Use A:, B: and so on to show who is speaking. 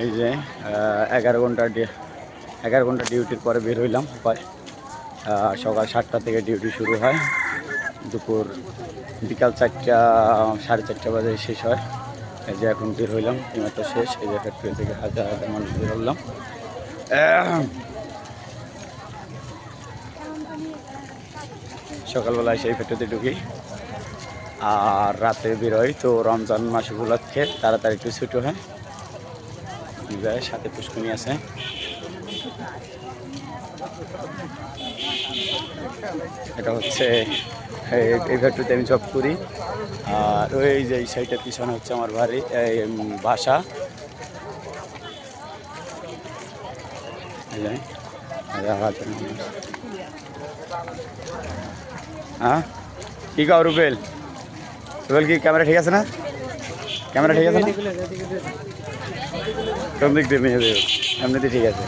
A: এই যে 11 ঘন্টা 11 ঘন্টা ডিউটির পরে বের হইলাম। সকাল 7টা থেকে ডিউটি শুরু হয়, দুপুর বিকাল 4টা 4:30 বাজে শেষ হয়। এই যে এখন বের হইলাম, এইমাত্র শেষ। এই যে ফ্যাক্টরি থেকে হাজার হাজার মানুষ বের হলাম। সকালবেলায় সেই ফ্যাক্টরিতে ঢুকি আর রাতে বেরোয়। তো রমজান মাস উপলক্ষে তাড়াতাড়ি একটু ছুটি হয়, সাথে পুষ্কুনি আছে। এটা হচ্ছে এই ফ্যাক্টরিতে আমি জব করি। আর ওই যে এই সাইডের পিছনে হচ্ছে আমার বাড়ি, বাসা। হ্যাঁ কি কাও রুবেল? রুবেল কি ক্যামেরা ঠিক আছে না? ক্যামেরা ঠিক আছে না? কোন দিক দিয়ে নিয়ে যাবে? এমনিতে ঠিক আছে।